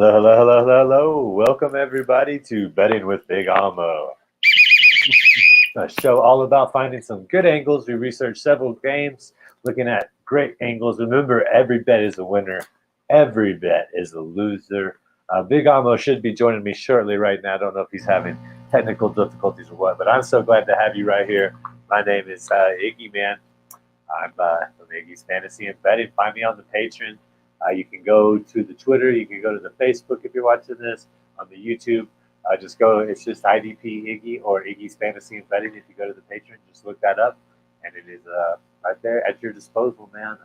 Hello, hello, hello, hello, hello. Welcome everybody to Betting with Big Amo, a show all about finding some good angles. We research several games, looking at great angles. Remember, every bet is a winner, every bet is a loser. Big Amo should be joining me shortly right now. I don't know if he's having technical difficulties or what, but I'm so glad to have you right here. My name is Iggy, man. I'm from Iggy's Fantasy and Betting. Find me on the Patreon. You can go to the Twitter. You can go to the Facebook if you're watching this. On the YouTube, just go. It's just IDP Iggy or Iggy's Fantasy and Betting. If you go to the Patreon, just look that up, and it is right there at your disposal, man.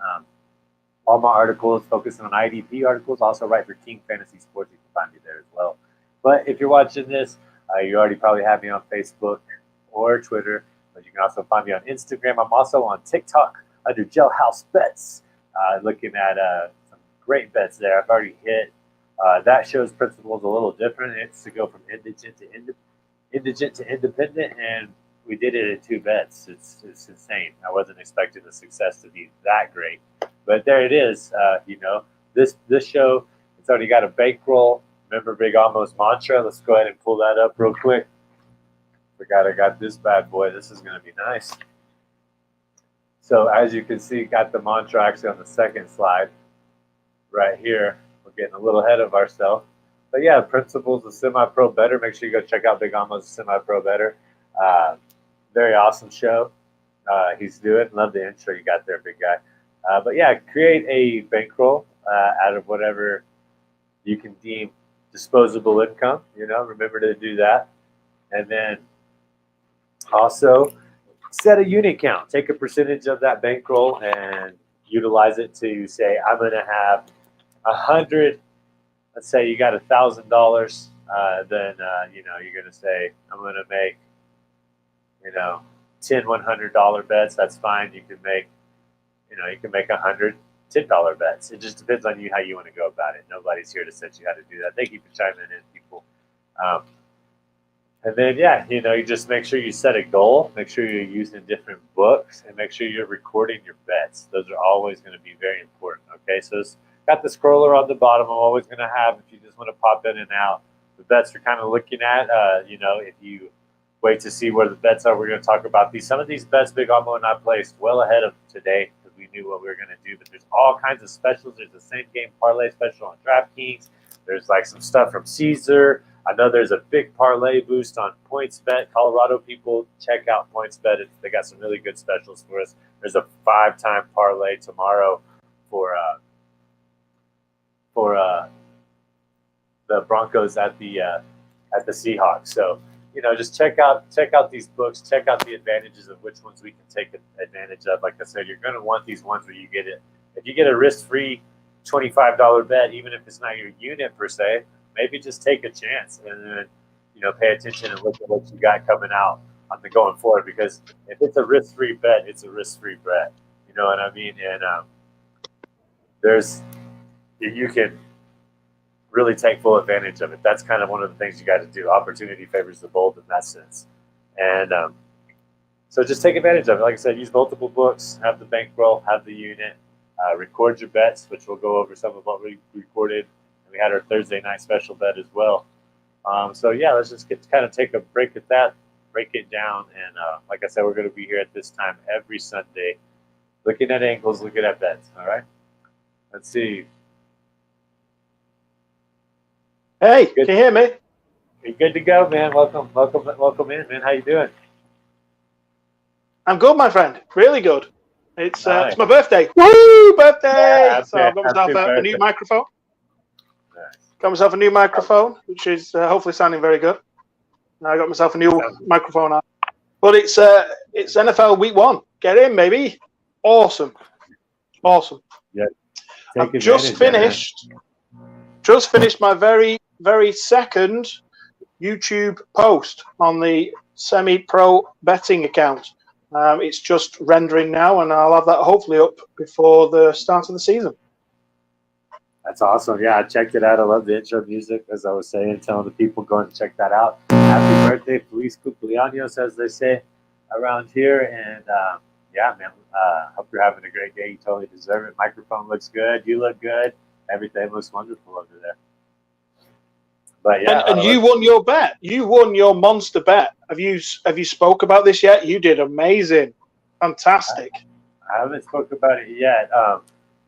All my articles focusing on IDP articles. Also write for King Fantasy Sports. You can find me there as well. But if you're watching this, you already probably have me on Facebook or Twitter. But you can also find me on Instagram. I'm also on TikTok under Jailhouse Bets, looking at some great bets there. I've already hit. That show's principle is a little different. It's to go from indigent to independent, and we did it in 2 bets. It's insane. I wasn't expecting the success to be that great, but there it is. This show, it's already got a bankroll. Remember Big Almo's mantra? Let's go ahead and pull that up real quick. Forgot I got this bad boy. This is going to be nice. So as you can see, got the mantra actually on the second slide right here. We're getting a little ahead of ourselves. But yeah, principles of semi-pro better. Make sure you go check out Big Almo's semi-pro better. Very awesome show. He's doing. Love the intro you got there, big guy. But yeah, create a bankroll out of whatever you can deem disposable income. Remember to do that. And then also set a unit count. Take a percentage of that bankroll and utilize it to say, I'm going to have 100. Let's say you got $1,000. Then you're going to say, I'm going to make 10 $100 bets. That's fine. You can make 100 $10 bets. It just depends on you how you want to go about it. Nobody's here to teach you how to do that. Thank you for chiming in, people. And then, you just make sure you set a goal. Make sure you're using different books, and make sure you're recording your bets. Those are always going to be very important. Okay, so it's got the scroller on the bottom. I'm always going to have, if you just want to pop in and out, the bets you're kind of looking at. If you wait to see where the bets are, we're going to talk about these. Some of these bets Big Amo and I placed well ahead of today because we knew what we were going to do. But there's all kinds of specials. There's the same game parlay special on DraftKings. There's like some stuff from Caesar. I know there's a big parlay boost on PointsBet. Colorado people, check out PointsBet. They got some really good specials for us. There's a 5-time parlay tomorrow for the Broncos at the Seahawks. So just check out these books. Check out the advantages of which ones we can take advantage of. Like I said, you're going to want these ones where you get it. If you get a risk-free $25 bet, even if it's not your unit per se, maybe just take a chance and then, pay attention and look at what you got coming out on the going forward. Because if it's a risk-free bet, it's a risk-free bet. You know what I mean? And you can really take full advantage of it. That's kind of one of the things you got to do. Opportunity favors the bold in that sense. And so just take advantage of it. Like I said, use multiple books, have the bankroll, have the unit, record your bets, which we'll go over some of what we recorded. We had our Thursday night special bet as well. Let's just take a break at that, break it down. And like I said, we're going to be here at this time every Sunday, looking at angles, looking at bets. All right. Let's see. Hey, can you hear me? You're good to go, man. Welcome in, man. How you doing? I'm good, my friend. Really good. It's Nice. my birthday. Woo! Birthday! Yeah, So I've got myself a new microphone. Nice. Got myself a new microphone, which is hopefully sounding very good. I got myself a new microphone. But it's NFL Week 1. Get in, baby. Awesome. Yeah. I've just finished my very, very second YouTube post on the semi-pro betting account. It's just rendering now, and I'll have that hopefully up before the start of the season. That's awesome. Yeah, I checked it out. I love the intro music, as I was saying, telling the people go and check that out. Happy birthday, Feliz Cumpleaños, as they say around here. And man, hope you're having a great day. You totally deserve it. Microphone looks good. You look good. Everything looks wonderful over there. But yeah, And you won your bet. You won your monster bet. Have you spoke about this yet? You did amazing, fantastic. I haven't spoke about it yet.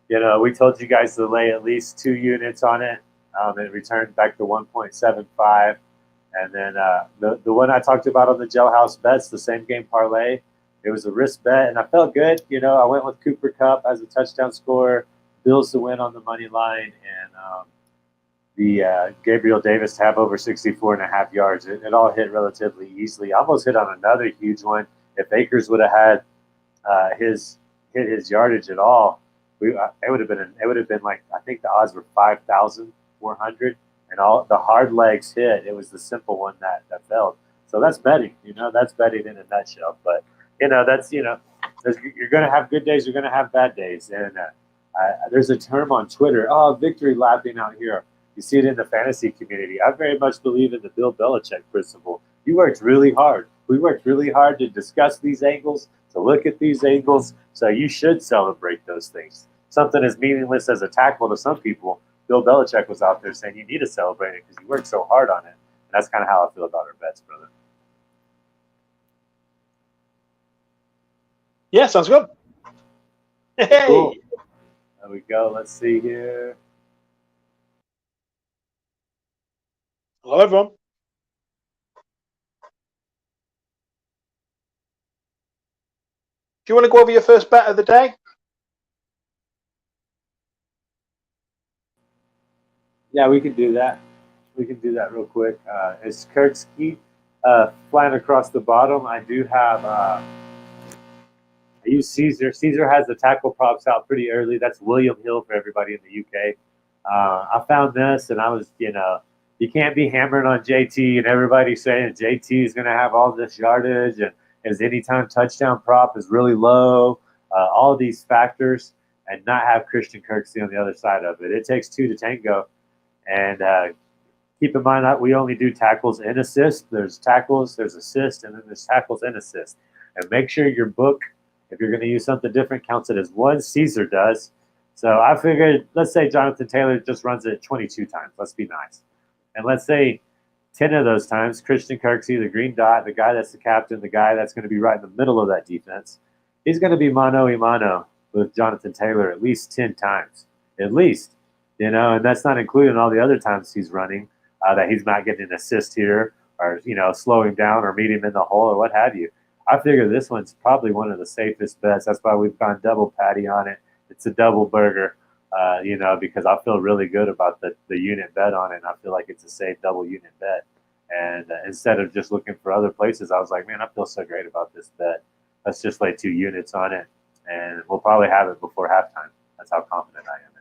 We told you guys to lay at least 2 units on it. It returned back to 1.75. And then the one I talked about on the Jailhouse bets, the same game parlay, it was a risk bet, and I felt good. I went with Cooper Kupp as a touchdown scorer, Bills to win on the money line, and the Gabriel Davis to have over 64.5 yards. It all hit relatively easily. I almost hit on another huge one. If Akers would have had hit his yardage at all, it would have been like, I think the odds were 5,400, and all the hard legs hit. It was the simple one that failed. So that's betting. That's betting in a nutshell. But that's you're going to have good days. You're going to have bad days. And there's a term on Twitter. Oh, victory lapping out here. You see it in the fantasy community. I very much believe in the Bill Belichick principle. You worked really hard. We worked really hard to discuss these angles, to look at these angles. So you should celebrate those things. Something as meaningless as a tackle to some people, Bill Belichick was out there saying you need to celebrate it because you worked so hard on it. And that's kind of how I feel about our bets, brother. Yeah, sounds good. Hey. Cool. There we go. Let's see here. Hello, everyone. Do you want to go over your first bet of the day? Yeah, we can do that. We can do that real quick. It's Kirksky flying across the bottom. I do have. I use Caesar. Caesar has the tackle props out pretty early. That's William Hill for everybody in the UK. I found this, and I was, you can't be hammering on JT and everybody saying JT is going to have all this yardage and his anytime touchdown prop is really low. All these factors, and not have Christian Kirksey on the other side of it. It takes two to tango. And keep in mind that we only do tackles and assists. There's tackles, there's assists, and then there's tackles and assists. And make sure your book, if you're going to use something different, counts it as one. Caesar does. So I figured, let's say Jonathan Taylor just runs it 22 times. Let's be nice. And let's say 10 of those times, Christian Kirksey, the green dot, the guy that's the captain, the guy that's going to be right in the middle of that defense, he's going to be mano-a-mano with Jonathan Taylor at least 10 times. At least. And that's not including all the other times he's running that he's not getting an assist here or, slow him down or meet him in the hole or what have you. I figure this one's probably one of the safest bets. That's why we've gone double patty on it. It's a double burger, because I feel really good about the unit bet on it. And I feel like it's a safe double unit bet. And instead of just looking for other places, I was like, man, I feel so great about this bet. Let's just lay 2 units on it, and we'll probably have it before halftime. That's how confident I am in it.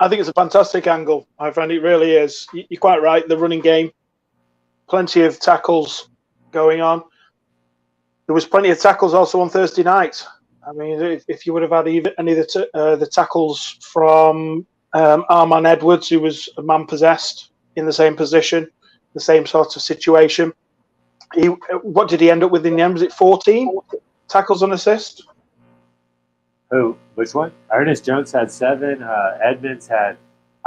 I think it's a fantastic angle, my friend. It really is. You're quite right. The running game, plenty of tackles going on. There was plenty of tackles also on Thursday night. I mean, if you would have had even any of the tackles from Arman Edwards, who was a man possessed in the same position, the same sort of situation. What did he end up with in the end? Was it 14 tackles on assist? Who? Which one? Ernest Jones had 7. Edmonds had.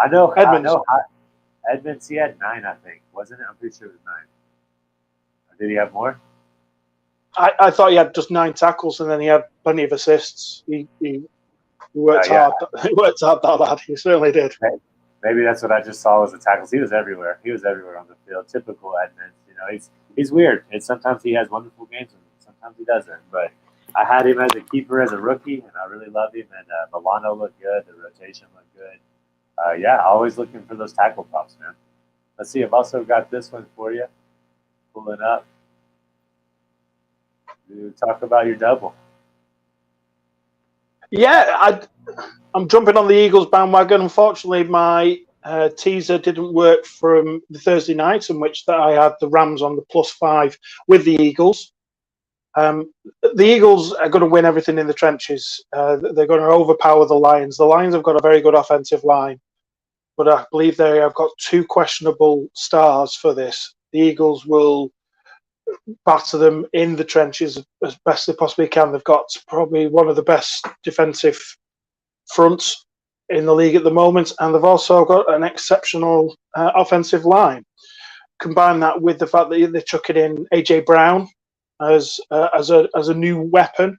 Edmonds. He had 9, I think, wasn't it? I'm pretty sure it was 9. Or did he have more? I thought he had just 9 tackles, and then he had plenty of assists. He worked hard. He worked hard, that lad. He certainly did. Maybe that's what I just saw was the tackles. He was everywhere. He was everywhere on the field. Typical Edmonds. He's weird. And sometimes he has wonderful games, and sometimes he doesn't. But I had him as a keeper as a rookie, and I really love him. And Milano looked good. The rotation looked good. Always looking for those tackle props, man. Let's see. I've also got this one for you. Pulling up. Talk about your double. Yeah, I'm jumping on the Eagles bandwagon. Unfortunately, my teaser didn't work from the Thursday night, in which I had the Rams on the +5 with the Eagles. The Eagles are going to win everything in the trenches. They're going to overpower the Lions. The Lions have got a very good offensive line, but I believe they have got 2 questionable stars for this. The Eagles will batter them in the trenches as best they possibly can. They've got probably one of the best defensive fronts in the league at the moment, and they've also got an exceptional offensive line. Combine that with the fact that they're chucking in AJ Brown as a new weapon.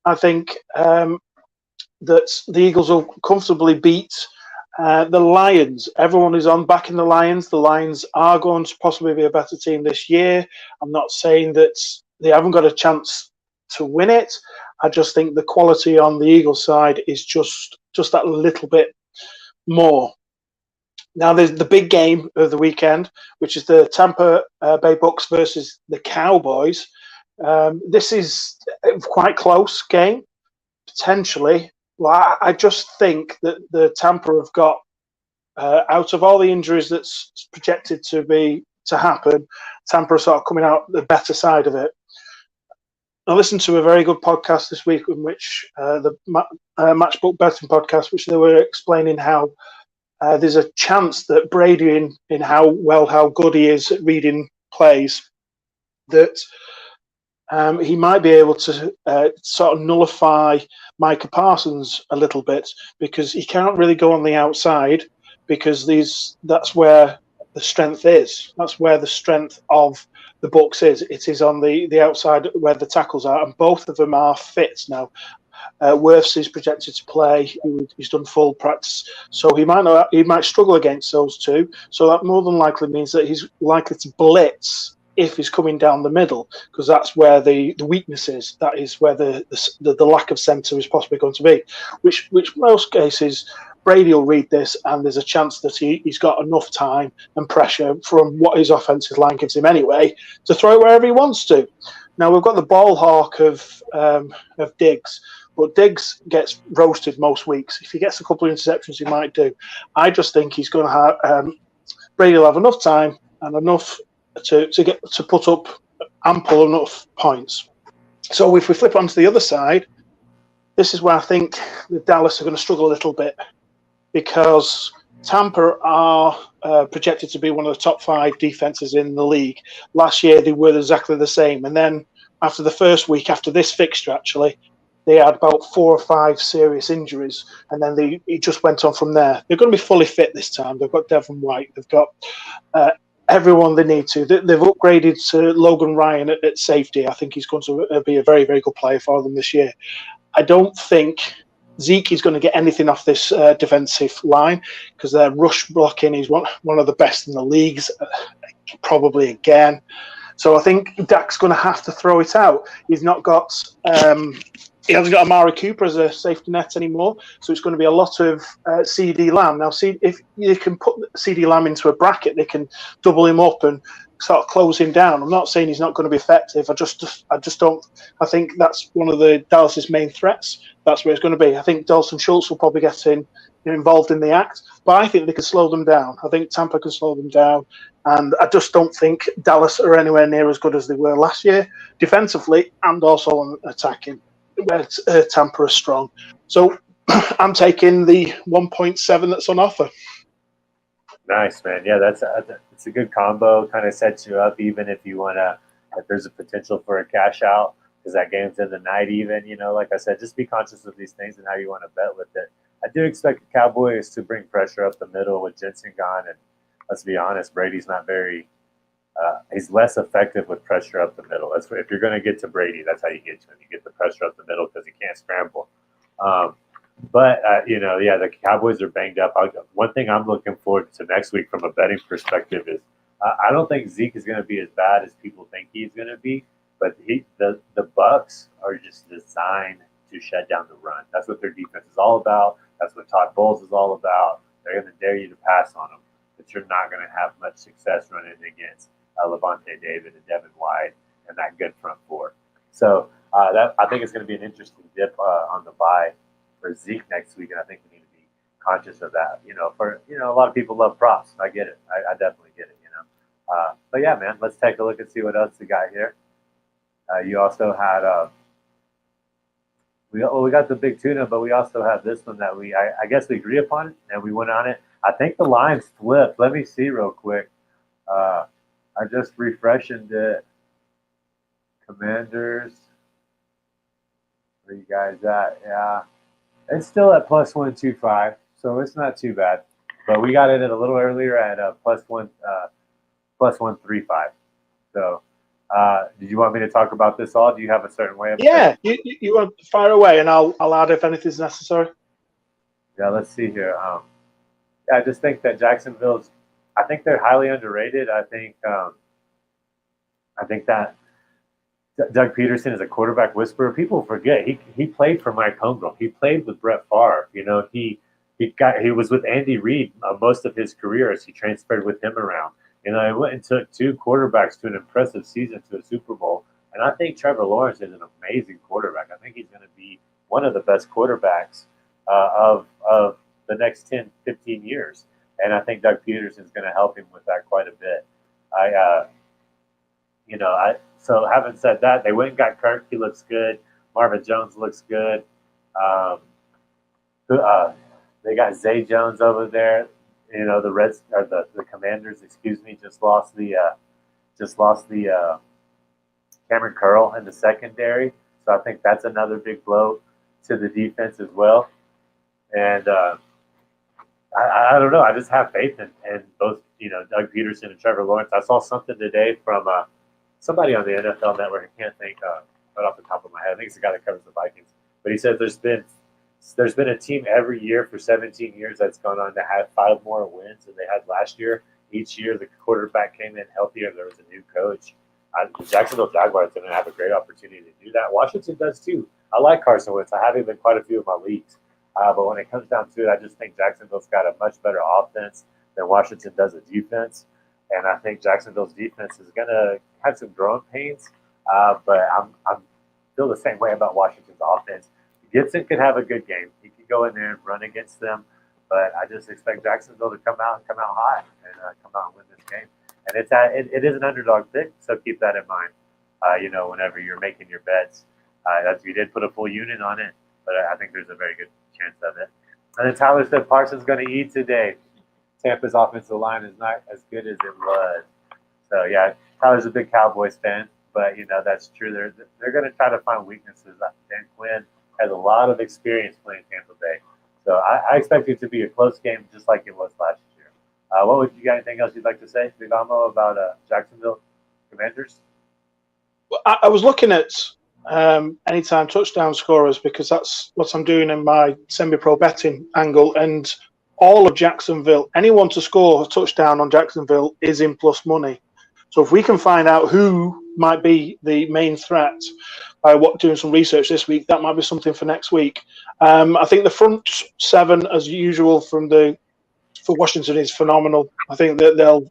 I think that the Eagles will comfortably beat the Lions. Everyone is on backing the Lions. The Lions are going to possibly be a better team this year. I'm not saying that they haven't got a chance to win it. I just think the quality on the Eagles side is just that little bit more. Now there's the big game of the weekend, which is the Tampa Bay Bucks versus the Cowboys. This is a quite close game, potentially. Well, I just think that the Tampa have got, out of all the injuries that's projected to happen, Tampa are sort of coming out the better side of it. I listened to a very good podcast this week in which the Matchbook Betting podcast, which they were explaining how there's a chance that Brady, in how good he is at reading plays, that he might be able to sort of nullify Micah Parsons a little bit, because he can't really go on the outside, because that's where the strength is. That's where the strength of the Bucks is. It is on the outside where the tackles are, and both of them are fit now. Wirfs is projected to play. He's done full practice, so he might struggle against those two. So that more than likely means that he's likely to blitz if he's coming down the middle, because that's where the weakness is. That is where the lack of centre is possibly going to be. Which most cases Brady will read this, and there's a chance that he's got enough time and pressure from what his offensive line gives him anyway to throw it wherever he wants to. Now we've got the ball hawk of Diggs. But Diggs gets roasted most weeks. If he gets a couple of interceptions, he might do. I just think he's going to have Brady will have enough time and enough to put up ample enough points. So if we flip onto the other side, this is where I think the Dallas are going to struggle a little bit, because Tampa are projected to be one of the top 5 defenses in the league. Last year they were exactly the same, and then after the first week, after this fixture actually, they had about 4 or 5 serious injuries, and then he just went on from there. They're going to be fully fit this time. They've got Devin White. They've got everyone they need to. They've upgraded to Logan Ryan at safety. I think he's going to be a very, very good player for them this year. I don't think Zeke is going to get anything off this defensive line, because their rush blocking is one of the best in the leagues, probably again. So I think Dak's going to have to throw it out. He's not got... he hasn't got Amari Cooper as a safety net anymore, so it's going to be a lot of CD Lamb. Now, if you can put CD Lamb into a bracket, they can double him up and sort of close him down. I'm not saying he's not going to be effective. I just don't. I think that's one of the Dallas's main threats. That's where it's going to be. I think Dalton Schultz will probably get involved in the act, but I think they can slow them down. I think Tampa can slow them down, and I just don't think Dallas are anywhere near as good as they were last year, defensively and also on attacking, where Tampa are strong. So I'm taking the 1.7 that's on offer. Nice, man. Yeah, it's a good combo. Kind of sets you up, even if you want to, if there's a potential for a cash out, because that game's in the night even. Like I said, just be conscious of these things and how you want to bet with it. I do expect the Cowboys to bring pressure up the middle with Jensen gone, and let's be honest, Brady's not very he's less effective with pressure up the middle. If you're going to get to Brady, that's how you get to him. You get the pressure up the middle because he can't scramble. But the Cowboys are banged up. One thing I'm looking forward to next week from a betting perspective is I don't think Zeke is going to be as bad as people think he's going to be. But the Bucks are just designed to shut down the run. That's what their defense is all about. That's what Todd Bowles is all about. They're going to dare you to pass on them, but you're not going to have much success running against Levante David and Devin White and that good front four. So I think it's going to be an interesting dip on the bye for Zeke next week, and I think we need to be conscious of that. A lot of people love props. I get it. I definitely get it. But yeah, man, let's take a look and see what else we got here. You also had we got the big tuna, but we also have this one that I guess we agree upon it, and we went on it. I think the lines flipped. Let me see real quick. I just refreshed it. Commanders, where you guys at? Yeah, it's still at +125. so it's not too bad. But we got it a little earlier at plus 135. So, did you want me to talk about this all? Do you have a certain way of? Yeah, you want to fire away, and I'll add if anything's necessary. Yeah, let's see here. Yeah, I just think that Jacksonville's. I think they're highly underrated. I think that Doug Peterson is a quarterback whisperer. People forget he played for Mike Holmgren. He played with Brett Favre. You know, he was with Andy Reid most of his career as he transferred with him around. You know, he went and took two quarterbacks to an impressive season to a Super Bowl. And I think Trevor Lawrence is an amazing quarterback. I think he's going to be one of the best quarterbacks of the next 10, 15 years. And I think Doug Peterson is going to help him with that quite a bit. So having said that, they went and got Kirk. He looks good. Marvin Jones looks good. They got Zay Jones over there. You know, the Reds or the Commanders, excuse me, just lost the Cameron Curl in the secondary. So I think that's another big blow to the defense as well. And I don't know. I just have faith in both, Doug Peterson and Trevor Lawrence. I saw something today from somebody on the NFL Network. I can't think right off the top of my head. I think it's the guy that covers the Vikings. But he said there's been a team every year for 17 years that's gone on to have 5 more wins than they had last year. Each year the quarterback came in healthier. There was a new coach. The Jacksonville Jaguars are going to have a great opportunity to do that. Washington does too. I like Carson Wentz. I have him in quite a few of my leagues. But when it comes down to it, I just think Jacksonville's got a much better offense than Washington does a defense. And I think Jacksonville's defense is going to have some growing pains. But I'm feel the same way about Washington's offense. Gibson could have a good game. He could go in there and run against them. But I just expect Jacksonville to come out high and come out and win this game. And it is an underdog pick, so keep that in mind. Whenever you're making your bets, we did put a full unit on it, but I think there's a very good chance of it. And then Tyler said Parsons going to eat today. Tampa's offensive line is not as good as it was. So yeah, Tyler's a big Cowboys fan, but that's true. They're going to try to find weaknesses. Dan Quinn has a lot of experience playing Tampa Bay, so I expect it to be a close game, just like it was last year. You got anything else you'd like to say, Big Amo, about Jacksonville Commanders? Well, I was looking at anytime touchdown scorers because that's what I'm doing in my semi-pro betting angle, and all of Jacksonville, anyone to score a touchdown on Jacksonville is in plus money. So if we can find out who might be the main threat by doing some research this week, that might be something for next week. I think the front seven, as usual, for Washington is phenomenal. I think that they'll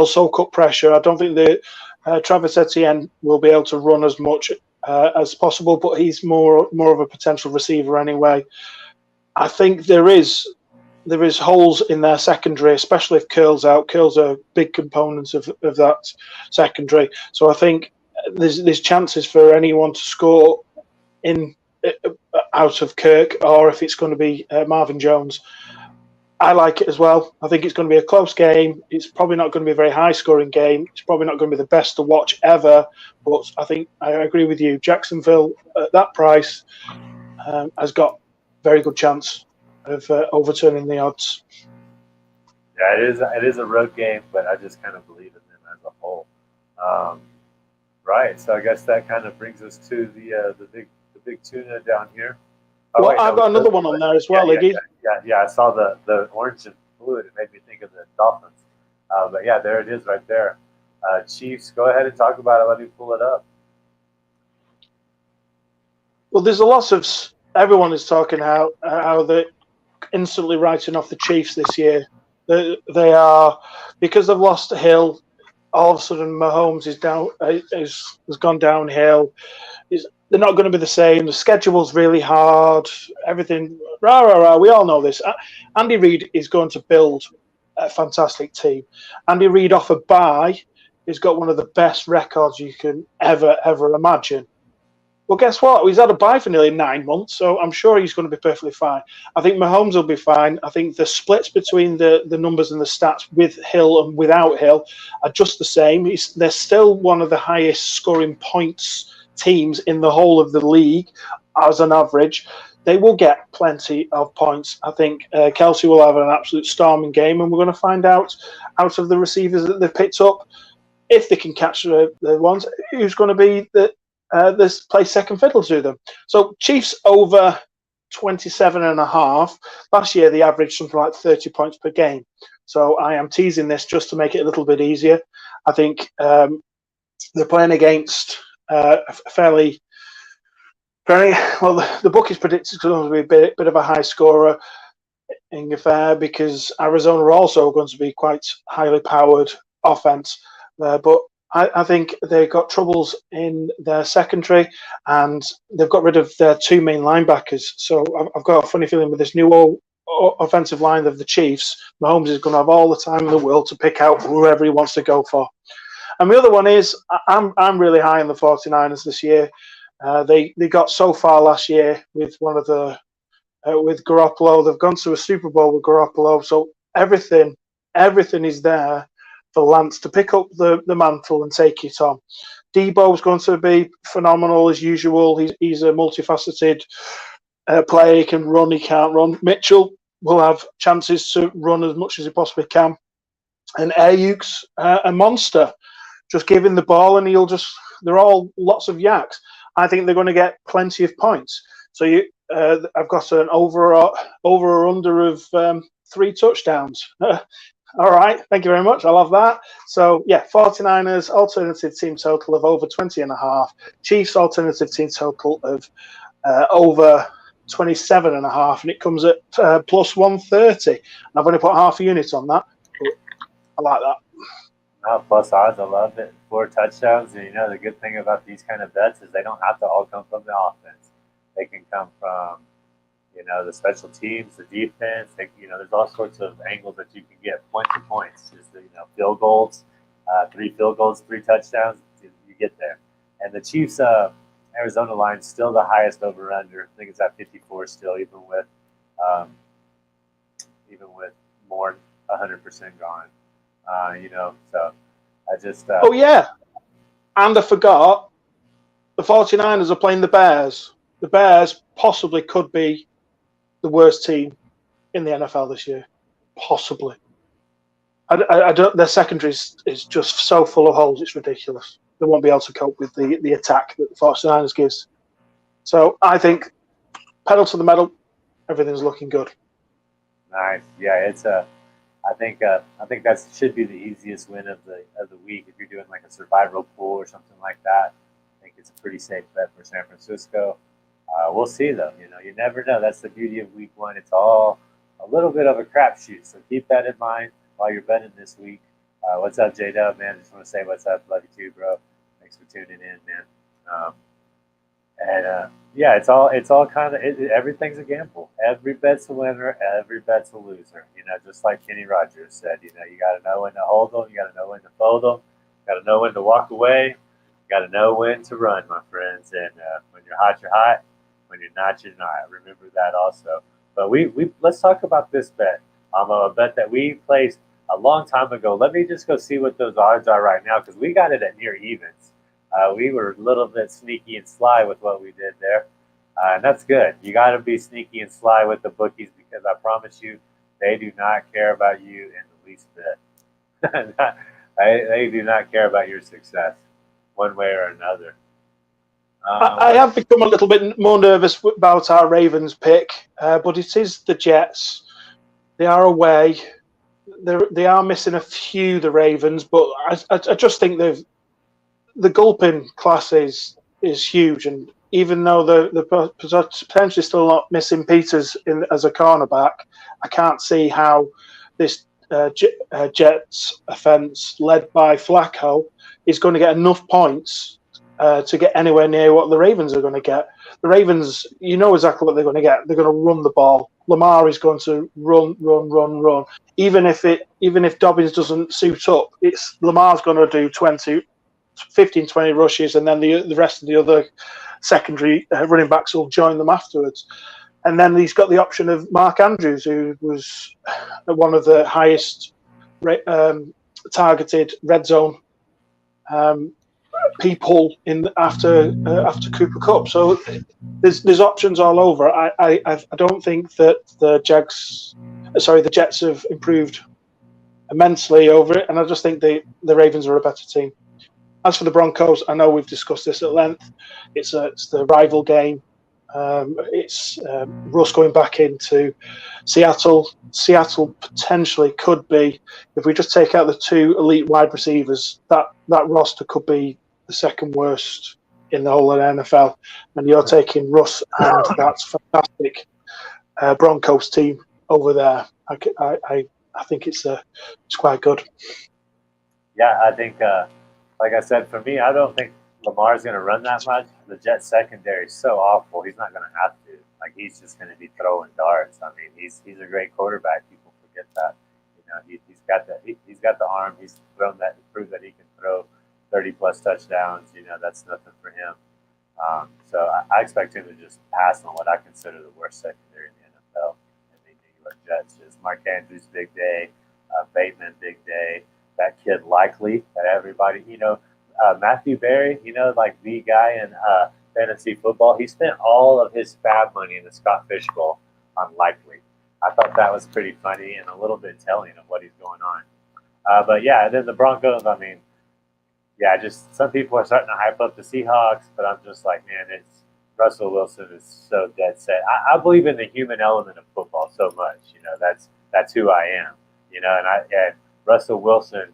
soak up pressure. I don't think that Travis Etienne will be able to run as much as possible, but he's more of a potential receiver anyway. I think there is holes in their secondary, especially if Curl's out. Curl's a big component of that secondary. So I think there's chances for anyone to score in out of Kirk, or if it's going to be Marvin Jones. I like it as well. I think it's going to be a close game. It's probably not going to be a very high-scoring game. It's probably not going to be the best to watch ever. But I think I agree with you. Jacksonville, at that price, has got very good chance of overturning the odds. Yeah, it is a road game, but I just kind of believe in them as a whole. Right. So I guess that kind of brings us to the big tuna down here. Well, I've got another one on there as well, Iggy. Yeah, I saw the orange and blue. It made me think of the Dolphins. But yeah, there it is right there. Chiefs, go ahead and talk about it. Let me pull it up. Well, there's a lot of everyone is talking how they're instantly writing off the Chiefs this year. They are, because they've lost Hill. All of a sudden, Mahomes has gone downhill. They're not going to be the same. The schedule's really hard. Everything, rah, rah, rah. We all know this. Andy Reid is going to build a fantastic team. Andy Reid off a bye has got one of the best records you can ever imagine. Well, guess what? He's had a bye for nearly 9 months, so I'm sure he's going to be perfectly fine. I think Mahomes will be fine. I think the splits between the numbers and the stats with Hill and without Hill are just the same. They're still one of the highest scoring points teams in the whole of the league as an average. they will get plenty of points. I think Kelsey will have an absolute storming game, and we're going to find out of the receivers that they've picked up, if they can catch the ones, who's going to be this play second fiddle to them. So Chiefs over 27.5. Last year they averaged something like 30 points per game. So I am teasing this just to make it a little bit easier. I think they're playing against very well. The book is predicted it's going to be a bit of a high scorer in affair, because Arizona are also going to be quite highly powered offense. But I think they've got troubles in their secondary, and they've got rid of their two main linebackers. So I've got a funny feeling with this new offensive line of the Chiefs, Mahomes is going to have all the time in the world to pick out whoever he wants to go for. And the other one is, I'm really high on the 49ers this year. They got so far last year with with Garoppolo. They've gone to a Super Bowl with Garoppolo, so everything is there for Lance to pick up the mantle and take it on. Debo's going to be phenomenal as usual. He's a multifaceted player. He can run, he can't run. Mitchell will have chances to run as much as he possibly can. And Ayuk's a monster. Just give him the ball and they're all lots of yaks. I think they're going to get plenty of points. So I've got an over or under of 3 touchdowns. All right, thank you very much. I love that. So, 49ers alternative team total of over 20.5. Chiefs alternative team total of over 27.5, and it comes at plus 130. I've only put half a unit on that, but I like that. Plus odds, I love it. 4 touchdowns, and the good thing about these kind of bets is they don't have to all come from the offense. They can come from the special teams, the defense. There's all sorts of angles that you can get point to points. Just field goals, 3 field goals, 3 touchdowns. You get there. And the Chiefs, Arizona line still the highest over under. I think it's at 54 still, even with more 100% gone. So I just. Oh yeah, and I forgot, the 49ers are playing the Bears. The Bears possibly could be the worst team in the NFL this year, possibly. I don't. Their secondary is just so full of holes. It's ridiculous. They won't be able to cope with the attack that the 49ers gives. So I think pedal to the metal. Everything's looking good. Nice. Yeah, it's a. I think that should be the easiest win of the week if you're doing like a survival pool or something like that. I think it's a pretty safe bet for San Francisco. We'll see though. You never know. That's the beauty of week 1. It's all a little bit of a crapshoot. So keep that in mind while you're betting this week. What's up, J-Dub, man? Just want to say what's up. Love you too, bro. Thanks for tuning in, man. It's all kind of everything's a gamble. Every bet's a winner. Every bet's a loser. Just like Kenny Rogers said. You got to know when to hold them. You got to know when to fold them. You got to know when to walk away. You got to know when to run, my friends. And when you're hot, you're hot. When you're not, you're not. Remember that also. But we let's talk about this bet. A bet that we placed a long time ago. Let me just go see what those odds are right now, because we got it at near evens. We were a little bit sneaky and sly with what we did there. And that's good. You got to be sneaky and sly with the bookies, because I promise you, they do not care about you in the least bit. They do not care about your success one way or another. I have become a little bit more nervous about our Ravens pick, but it is the Jets. They are away. They are missing a few, the Ravens, but I just think the gulping class is huge, and even though they're potentially still not missing Peters as a cornerback, I can't see how this Jets offense led by Flacco is going to get enough points to get anywhere near what the Ravens are going to get. The Ravens, you know exactly what they're going to get. They're going to run the ball. Lamar is going to run. Even if Dobbins doesn't suit up, Lamar's going to do 15, 20 rushes, and then the rest of the other secondary running backs will join them afterwards. And then he's got the option of Mark Andrews, who was one of the highest targeted red zone people in after Cooper Cup. So there's options all over. I don't think that the Jets have improved immensely over it, and I just think the Ravens are a better team. As for the Broncos, I know we've discussed this at length. It's the rival game. It's Russ going back into Seattle. Seattle potentially could be, if we just take out the two elite wide receivers, that roster could be the second worst in the whole of the NFL. And you're taking Russ, and that's fantastic Broncos team over there. I think it's quite good. Yeah, I think, like I said, for me, I don't think Lamar's going to run that much. The Jets secondary is so awful. He's not going to have to. Like, he's just going to be throwing darts. I mean, he's a great quarterback. People forget that. You know, he's got the arm. He's thrown that to prove that he can throw 30-plus touchdowns. You know, that's nothing for him. So I expect him to just pass on what I consider the worst secondary in the NFL. And the New York Jets is Mark Andrews, big day. Bateman, big day. That kid Likely, that everybody, you know, Matthew Berry, you know, like the guy in fantasy football, he spent all of his fab money in the Scott Fish Bowl on Likely. I thought that was pretty funny and a little bit telling of what he's going on. But yeah, and then the Broncos, I mean, yeah, just some people are starting to hype up the Seahawks, but I'm just like, man, it's Russell Wilson is so dead set. I believe in the human element of football so much. You know, that's who I am. You know, and Russell Wilson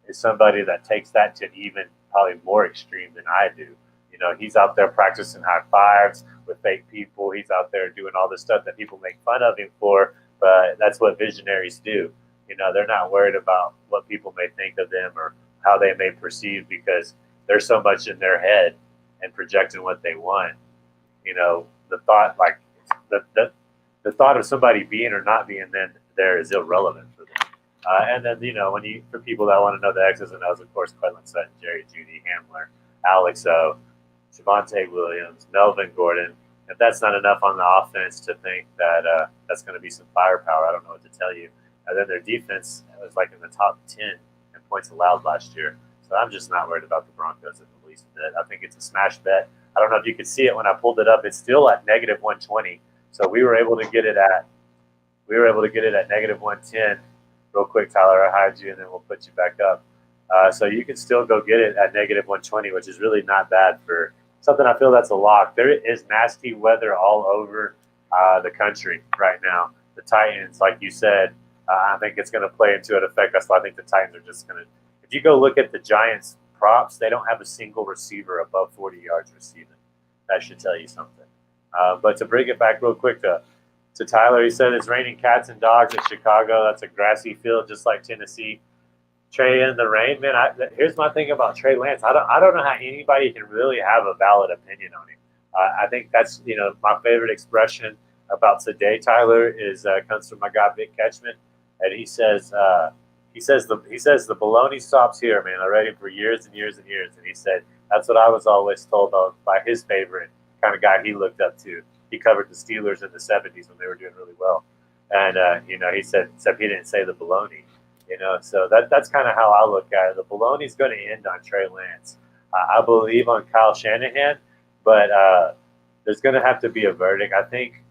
is somebody that takes that to even probably more extreme than I do. You know, he's out there practicing high fives with fake people. He's out there doing all this stuff that people make fun of him for, but that's what visionaries do. You know, they're not worried about what people may think of them or how they may perceive because there's so much in their head and projecting what they want. You know, the thought, like the thought of somebody being or not being then there is irrelevant for them. And then, you know, for people that want to know the X's and O's, of course, Quentin Sutton, Jerry Jeudy, Hamler, Alex O, Javonte Williams, Melvin Gordon. If that's not enough on the offense to think that that's going to be some firepower, I don't know what to tell you. And then their defense was like in the top 10 in points allowed last year. So I'm just not worried about the Broncos in the least bit. I think it's a smash bet. I don't know if you could see it when I pulled it up. It's still at negative 120. So we were able to get it at negative 110. Real quick, Tyler, I'll hide you and then we'll put you back up. So you can still go get it at negative 120, which is really not bad for something I feel that's a lock. There is nasty weather all over the country right now. The Titans, like you said, I think it's going to play into it, affect us. I think the Titans are just going to – if you go look at the Giants' props, they don't have a single receiver above 40 yards receiving. That should tell you something. But to bring it back real quick to Tyler, he said it's raining cats and dogs in Chicago. That's a grassy field just like Tennessee. Trey in the rain, man. Here's my thing about Trey Lance. I don't know how anybody can really have a valid opinion on him. I think that's my favorite expression about today. Tyler comes from my guy Vic Ketchman, and he says the baloney stops here, man. I read him for years and years and years, and he said that's what I was always told by his favorite kind of guy he looked up to. He covered the Steelers in the 70s when they were doing really well, and he said except he didn't say the baloney. So that's kind of how I look at it. The baloney's going to end on Trey Lance. I believe on Kyle Shanahan, but there's going to have to be a verdict. I think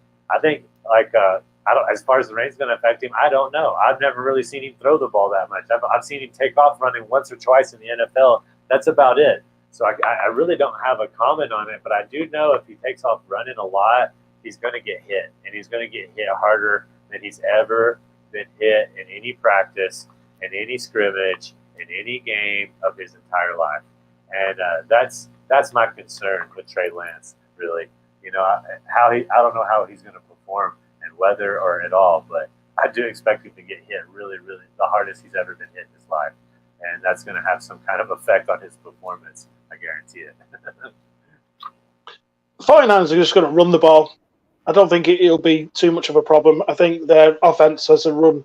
like I don't. As far as the rain's going to affect him, I don't know. I've never really seen him throw the ball that much. I've seen him take off running once or twice in the NFL. That's about it. So I really don't have a comment on it, but I do know if he takes off running a lot, he's going to get hit, and he's going to get hit harder than he's ever been hit in any practice, in any scrimmage, in any game of his entire life. And that's my concern with Trey Lance, really. I don't know how he's going to perform in weather or at all, but I do expect him to get hit really, really the hardest he's ever been hit in his life. And that's going to have some kind of effect on his performance. I guarantee it. The 49ers are just going to run the ball. I don't think it'll be too much of a problem. I think their offense as a run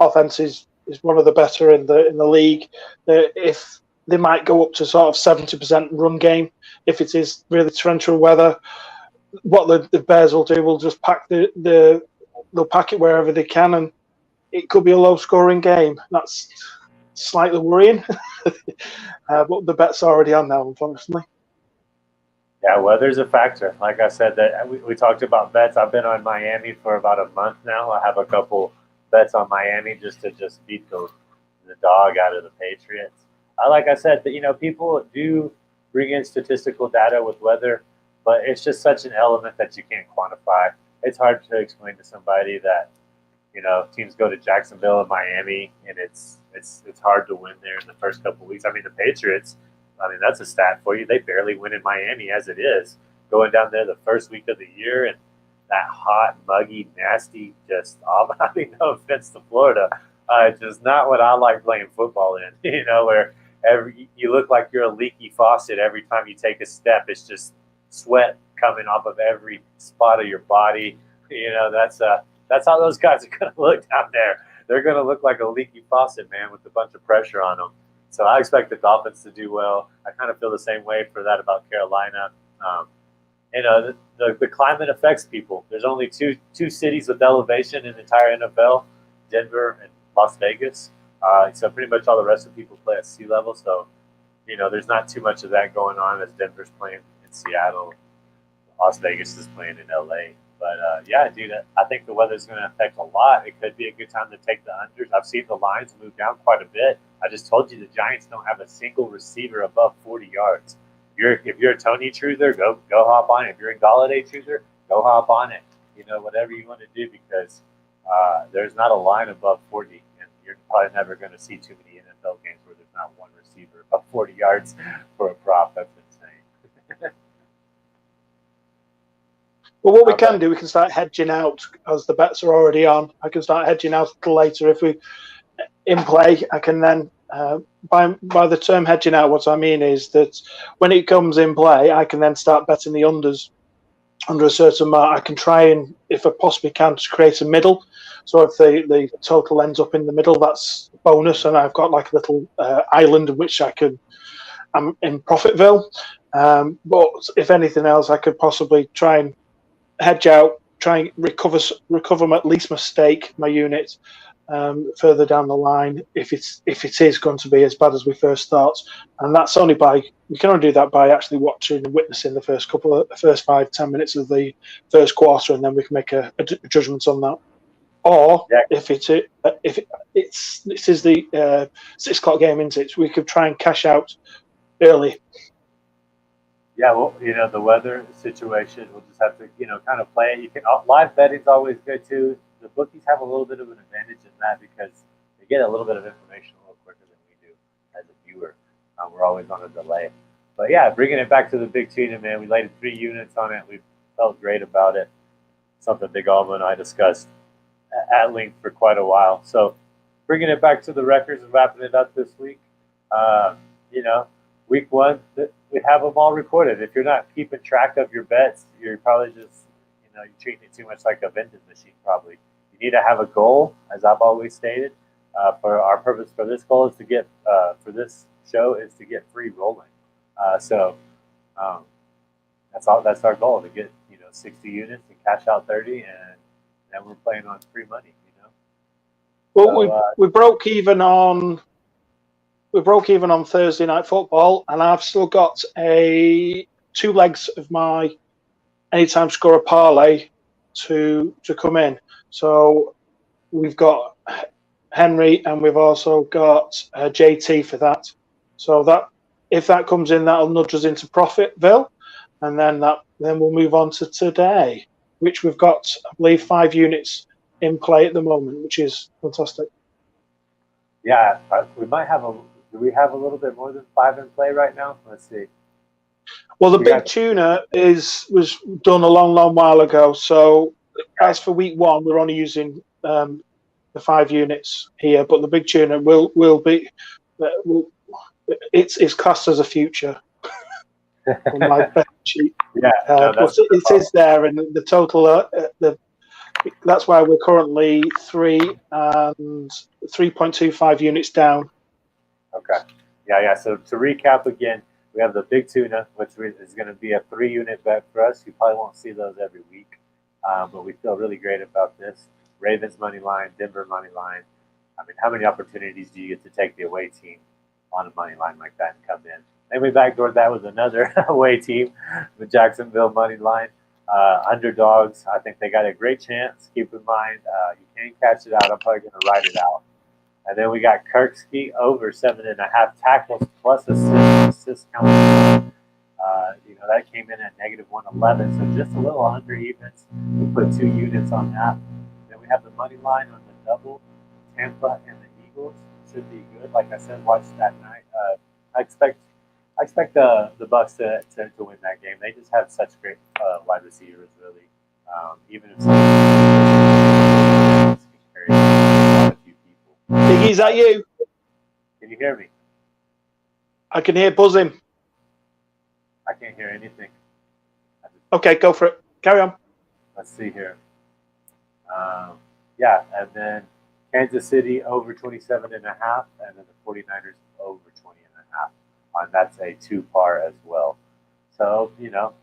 offense is one of the better in the league. If they might go up to sort of 70% run game, if it is really torrential weather, what the Bears will do will just pack they'll pack it wherever they can, and it could be a low scoring game. slightly worrying. But the bet's already on now, unfortunately. Yeah, weather's a factor. Like I said, that we talked about bets. I've been on Miami for about a month now. I have a couple bets on Miami just to beat the dog out of the Patriots. Like I said, that people do bring in statistical data with weather, but it's just such an element that you can't quantify. It's hard to explain to somebody that teams go to Jacksonville and Miami, and it's hard to win there in the first couple of weeks. I mean, the Patriots. I mean, that's a stat for you. They barely win in Miami as it is. Going down there the first week of the year and that hot, muggy, nasty, just I mean, no offense to Florida, just not what I like playing football in. Where you look like you're a leaky faucet every time you take a step. It's just sweat coming off of every spot of your body. That's how those guys are going to look down there. They're going to look like a leaky faucet, man, with a bunch of pressure on them. So I expect the Dolphins to do well. I kind of feel the same way for that about Carolina. The climate affects people. There's only two cities with elevation in the entire NFL, Denver and Las Vegas. So pretty much all the rest of the people play at sea level. So, there's not too much of that going on as Denver's playing in Seattle. Las Vegas is playing in LA. But yeah, dude, I think the weather's going to affect a lot. It could be a good time to take the unders. I've seen the lines move down quite a bit. I just told you the Giants don't have a single receiver above 40 yards. If you're a Tony truther, go hop on it. If you're a Galladay truther, go hop on it. Whatever you want to do, because there's not a line above 40, and you're probably never going to see too many NFL games where there's not one receiver above 40 yards for a prop. That's insane. Well, what we can do, we can start hedging out as the bets are already on. I can start hedging out a little later if we in play. I can then, by the term hedging out, what I mean is that when it comes in play, I can then start betting the unders under a certain mark. I can try and, if I possibly can, to create a middle. So if the total ends up in the middle, that's bonus, and I've got like a little island in which I'm in Profitville. But if anything else, I could possibly try and hedge out, try and recover at least my stake, my unit, further down the line if it is going to be as bad as we first thought. And that's only we can only do that by actually watching and witnessing the first 5-10 minutes of the first quarter, and then we can make a judgment on that. Or if it's the 6 o'clock game, isn't it? We could try and cash out early. Yeah, well, the weather situation, we'll just have to, kind of play it. You can live betting's always good too. The bookies have a little bit of an advantage in that because they get a little bit of information a little quicker than we do as a viewer. We're always on a delay. But yeah, bringing it back to the big tuna, man, we laid 3 units on it. We felt great about it. Something Big Alma and I discussed at length for quite a while. So bringing it back to the records and wrapping it up this week, week 1, we have them all recorded. If you're not keeping track of your bets, you're probably just, you're treating it too much like a vending machine probably. You need to have a goal, as I've always stated. For our purpose for this goal is to get, for this show is to get free rolling. So that's our goal, to get, 60 units and cash out 30, and then we're playing on free money, Well, so, we broke even on Thursday Night Football, and I've still got 2 legs of my anytime scorer parlay to come in. So we've got Henry, and we've also got JT for that. So that if that comes in, that'll nudge us into Profitville, and then we'll move on to today, which we've got, I believe, 5 units in play at the moment, which is fantastic. Yeah, we might have do we have a little bit more than 5 in play right now? Let's see. Well, the big tuna was done a long, long while ago. So as for week 1, we're only using the 5 units here, but the big tuna will be it's classed as a future on my bet sheet. Yeah, it is there, and the total that's why we're currently 3.25 units down. Okay. Yeah. So to recap again, we have the big tuna, which is going to be a 3-unit bet for us. You probably won't see those every week, but we feel really great about this. Ravens money line, Denver money line, I mean, how many opportunities do you get to take the away team on a money line like that and come in? Then we backdoored that with another away team, the Jacksonville money line. Underdogs, I think they got a great chance. Keep in mind, you can catch it out. I'm probably going to write it out. And then we got Kirksey over 7.5 tackles plus assists. Assist count. That came in at negative 111, so just a little under evens. We put 2 units on that. Then we have the money line on the double, Tampa and the Eagles. Should be good. Like I said, watch that night. I expect the Bucks to win that game. They just have such great wide receivers, really. Even if some carry a few people. Iggy, is that you? Can you hear me? I can hear buzzing. I can't hear anything. Okay, go for it. Carry on. Let's see here. And then Kansas City over 27.5, and then the 49ers over 20.5. And that's a 2-par as well. So,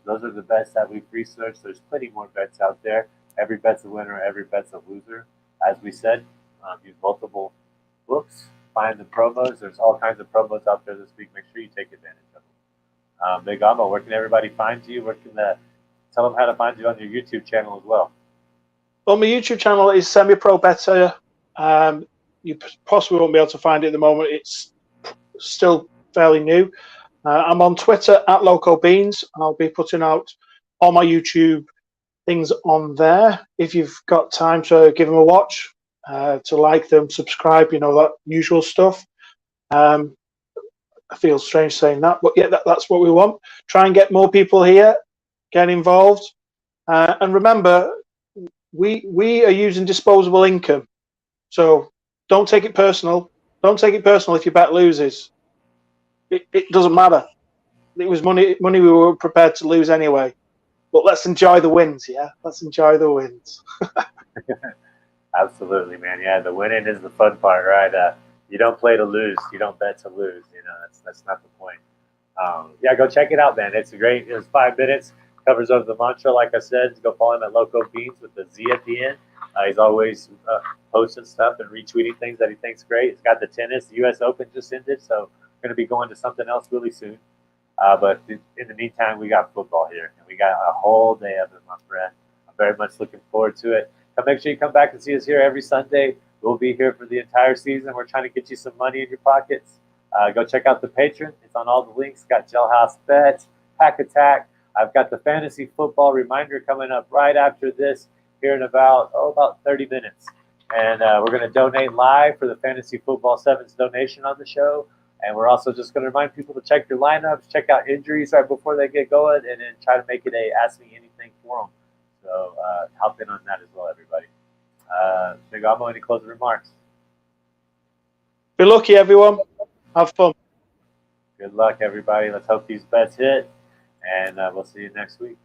those are the bets that we've researched. There's plenty more bets out there. Every bet's a winner, every bet's a loser. As we said, use multiple books, find the promos. There's all kinds of promos out there this week. Make sure you take advantage of them. Big Amo, where can everybody find you? Tell them how to find you on your YouTube channel as well. Well, my YouTube channel is Semi-Pro Better. You possibly won't be able to find it at the moment. It's still fairly new. I'm on Twitter at Loco Beans. I'll be putting out all my YouTube things on there. If you've got time to give them a watch, to like them, subscribe, that usual stuff. I feel strange saying that, but yeah, that's what we want. Try and get more people here, get involved, and remember, we are using disposable income, so don't take it personal. Don't take it personal if your bet loses. It doesn't matter. It was money we were prepared to lose anyway. But let's enjoy the wins, yeah. Let's enjoy the wins. Absolutely, man. Yeah, the winning is the fun part, right? You don't play to lose. You don't bet to lose. That's not the point. Go check it out, man. It's great. It's 5 minutes. Covers over the mantra, like I said. Go follow him at Loco Beans with the Z at the end. He's always posting stuff and retweeting things that he thinks great. He's got the tennis. The U.S. Open just ended, so we're going to be going to something else really soon. But in the meantime, we got football here, and we got a whole day of it, my friend. I'm very much looking forward to it. Make sure you come back and see us here every Sunday. We'll be here for the entire season. We're trying to get you some money in your pockets. Go check out the Patreon. It's on all the links. Got Jailhouse Bets, Pack Attack. I've got the fantasy football reminder coming up right after this here in about 30 minutes. And we're going to donate live for the Fantasy Football Sevens donation on the show. And we're also just going to remind people to check your lineups, check out injuries right before they get going, and then try to make it a Ask Me Anything for them. So hop in on that as well, everybody. Big Amo, any closing remarks? Be lucky, everyone. Have fun. Good luck, everybody. Let's hope these bets hit, and we'll see you next week.